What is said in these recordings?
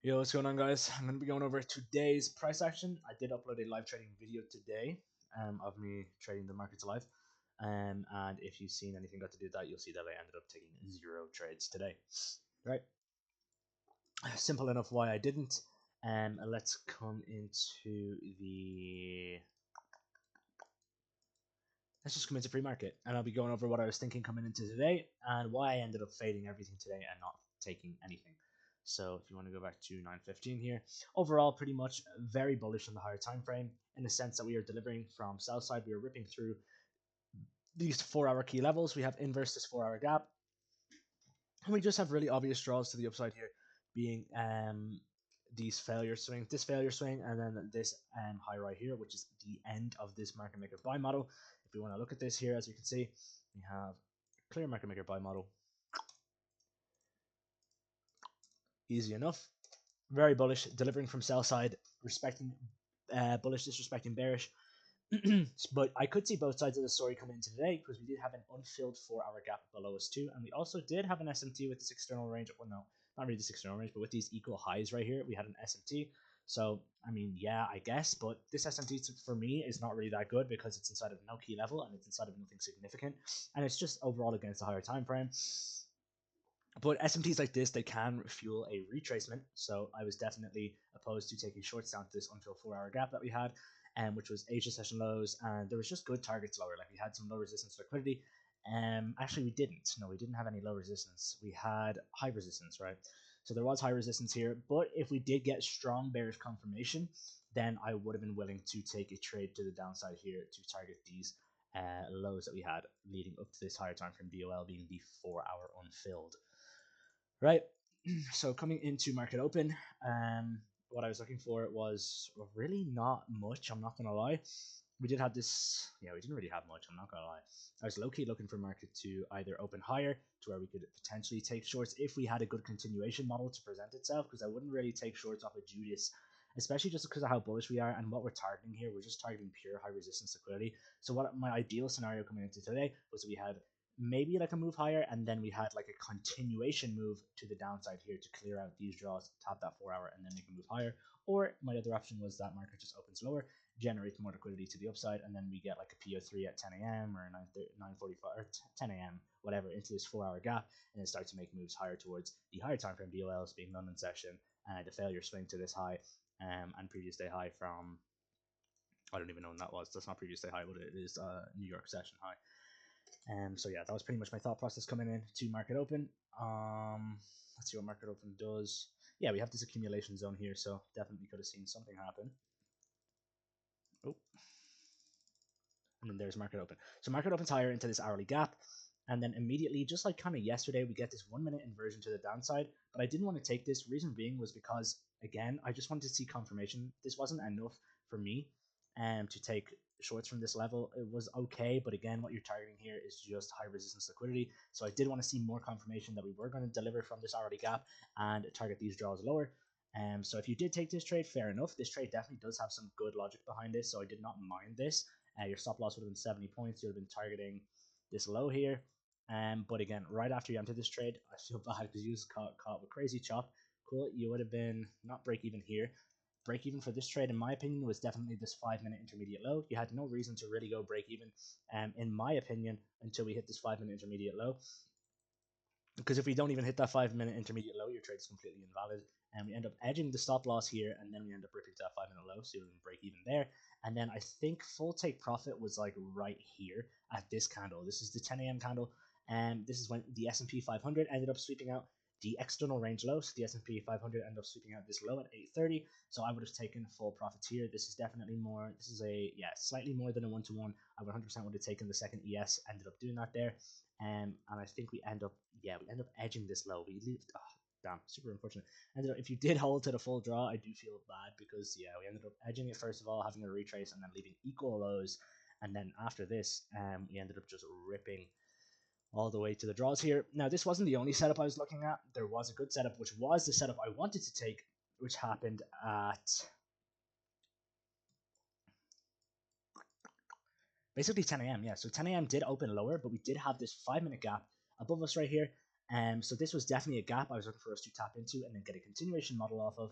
Yo, what's going on, guys? I'm going to be going over today's price action. I did upload a live trading video today of me trading the markets live. And if you've seen anything got to do with that, you'll see that I ended up taking 0 trades today. Right? Simple enough why I didn't. Let's come into the. Let's just come into pre-market, and I'll be going over what I was thinking coming into today and why I ended up fading everything today and not taking anything. So if you want to go back to 9:15 here, overall pretty much very bullish on the higher time frame in the sense that we are delivering from sell side. We are ripping through these 4-hour key levels. We have inverse this 4-hour gap, and we just have really obvious draws to the upside here, being these this failure swing, and then this high right here, which is the end of this market maker buy model. If we want to look at this here, as you can see, we have a clear market maker buy model. Easy enough. Very bullish, delivering from sell side, respecting bullish, disrespecting bearish. But I could see both sides of the story come into today because we did have an unfilled 4-hour gap below us too, and we also did have an SMT with this external range. Well, no, not really this external range, but with these equal highs right here, we had an SMT. So I mean, yeah, I guess, but this SMT for me is not really that good because it's inside of no key level and it's inside of nothing significant, and it's just overall against a higher time frame. But SMTs like this, they can fuel a retracement. So I was definitely opposed to taking shorts down to this until 4-hour gap that we had, which was Asia session lows, and there was just good targets lower. Like we had some low resistance liquidity. Actually, we didn't. No, we didn't have any low resistance. We had high resistance, right? So there was high resistance here. But if we did get strong bearish confirmation, then I would have been willing to take a trade to the downside here to target these lows that we had leading up to this higher time frame DOL being the 4-hour unfilled. Right. So coming into market open, what I was looking for was really not much. I'm not gonna lie. We did have this. Yeah, we didn't really have much. I'm not gonna lie. I was low key looking for market to either open higher to where we could potentially take shorts if we had a good continuation model to present itself. Because I wouldn't really take shorts off of Judas, especially just because of how bullish we are and what we're targeting here. We're just targeting pure high resistance liquidity. So what my ideal scenario coming into today was we had maybe like a move higher, and then we had like a continuation move to the downside here to clear out these draws, tap that 4-hour, and then make a move higher. Or my other option was that market just opens lower, generates more liquidity to the upside, and then we get like a PO3 at 10 a.m. or 9:45 or 10 a.m. whatever into this 4-hour gap, and then start to make moves higher towards the higher time frame DOLs being London session, the failure swing to this high, and previous day high from I don't even know when that was. That's not previous day high, but it is New York session high. So yeah, that was pretty much my thought process coming in to market open. Let's see what market open does. Yeah, we have this accumulation zone here, so definitely could have seen something happen. Oh, and then there's market open. So market opens higher into this hourly gap, and then immediately, just like kind of yesterday, we get this 1-minute inversion to the downside. But I didn't want to take this. Reason being was because again, I just wanted to see confirmation. This wasn't enough for me, to take shorts from this level. It was okay, but again, what you're targeting here is just high resistance liquidity. So I did want to see more confirmation that we were going to deliver from this hourly gap and target these draws lower. So if you did take this trade, fair enough. This trade definitely does have some good logic behind this, so I did not mind this. Your stop loss would have been 70 points. You would have been targeting this low here. But again, right after you enter this trade, I feel bad because you was caught with crazy chop. Cool, you would have been not break even here. Break even for this trade, in my opinion, was definitely this 5-minute intermediate low. You had no reason to really go break even, in my opinion, until we hit this 5-minute intermediate low. Because if we don't even hit that 5-minute intermediate low, your trade is completely invalid. And we end up edging the stop loss here, and then we end up ripping to that 5-minute low, so you break even there. And then I think full take profit was like right here at this candle. This is the 10 a.m. candle, and this is when the S&P 500 ended up sweeping out the external range low. So the S&P 500 ended up sweeping out this low at 830. So I would have taken full profits here. This is definitely more. This is a slightly more than a 1-to-1. I 100% would have taken the second ES. Ended up doing that there. And I think we end up edging this low. We leave. Oh, damn, super unfortunate. Ended up, if you did hold to the full draw, I do feel bad because we ended up edging it first of all, having a retrace, and then leaving equal lows. And then after this, we ended up just ripping all the way to the draws here. Now, this wasn't the only setup I was looking at. There was a good setup, which was the setup I wanted to take, which happened at basically 10 a.m. Yeah, so 10 a.m. did open lower, but we did have this 5-minute gap above us right here. So this was definitely a gap I was looking for us to tap into and then get a continuation model off of.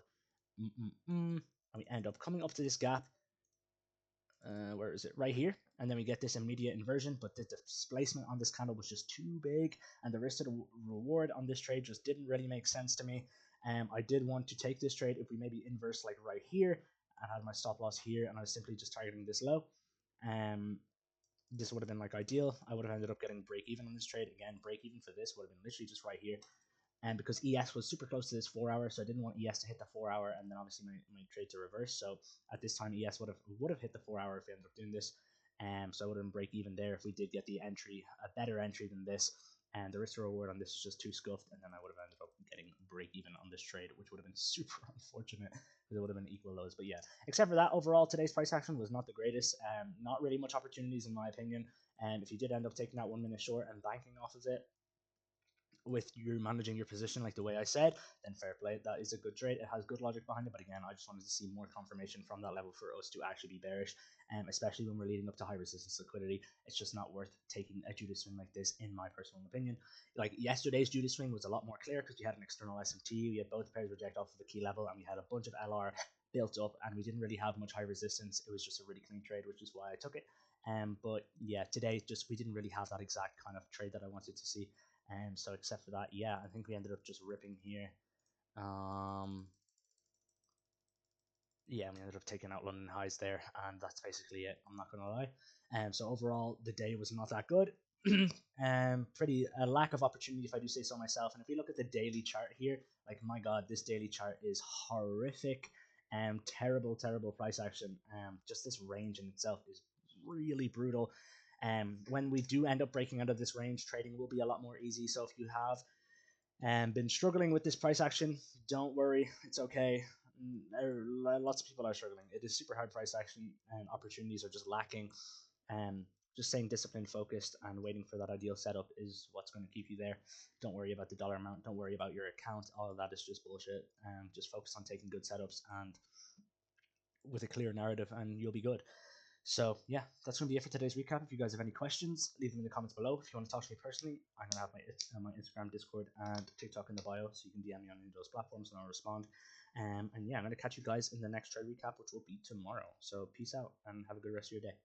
And we end up coming up to this gap. Where is it? Right here. And then we get this immediate inversion, but the displacement on this candle was just too big, and the risk to the reward on this trade just didn't really make sense to me. I did want to take this trade if we maybe inverse like right here and had my stop loss here, and I was simply just targeting this low. This would have been like ideal. I would have ended up getting break even on this trade. Again, break even for this would have been literally just right here. And because ES was super close to this 4 hour, so I didn't want ES to hit the 4 hour and then obviously my trade to reverse. So at this time, ES would have hit the 4 hour if we ended up doing this. So I would have been break even there if we did get the entry, a better entry than this. And the risk to reward on this is just too scuffed, and then I would have ended up getting break even on this trade, which would have been super unfortunate because it would have been equal lows. But yeah, except for that, overall today's price action was not the greatest. Not really much opportunities in my opinion. And if you did end up taking that 1 minute short and banking off of it, with you managing your position like the way I said, then fair play. That is a good trade. It has good logic behind it, but again, I just wanted to see more confirmation from that level for us to actually be bearish, especially when we're leading up to high resistance liquidity. It's just not worth taking a Judas swing like this, in my personal opinion. Like yesterday's Judas swing was a lot more clear because we had an external SMT, we had both pairs reject off of the key level, and we had a bunch of LR built up, and we didn't really have much high resistance. It was just a really clean trade, which is why I took it. But yeah, today just we didn't really have that exact kind of trade that I wanted to see. So except for that, yeah, I think we ended up just ripping here. Yeah, we ended up taking out London highs there, and that's basically it. I'm not gonna lie. So overall, the day was not that good. Pretty a lack of opportunity, if I do say so myself. And if we look at the daily chart here, like my god, this daily chart is horrific. Terrible, terrible price action. Just this range in itself is really brutal. When we do end up breaking out of this range, trading will be a lot more easy. So if you have been struggling with this price action, don't worry, it's okay. Lots of people are struggling. It is super hard price action, and opportunities are just lacking. Just staying disciplined, focused, and waiting for that ideal setup is what's going to keep you there. Don't worry about the dollar amount. Don't worry about your account. All of that is just bullshit. Just focus on taking good setups and with a clear narrative, and you'll be good. So yeah, that's going to be it for today's recap. If you guys have any questions, leave them in the comments below. If you want to talk to me personally, I'm going to have my Instagram, Discord, and TikTok in the bio, so you can DM me on any of those platforms and I'll respond. And yeah, I'm going to catch you guys in the next trade recap, which will be tomorrow. So peace out and have a good rest of your day.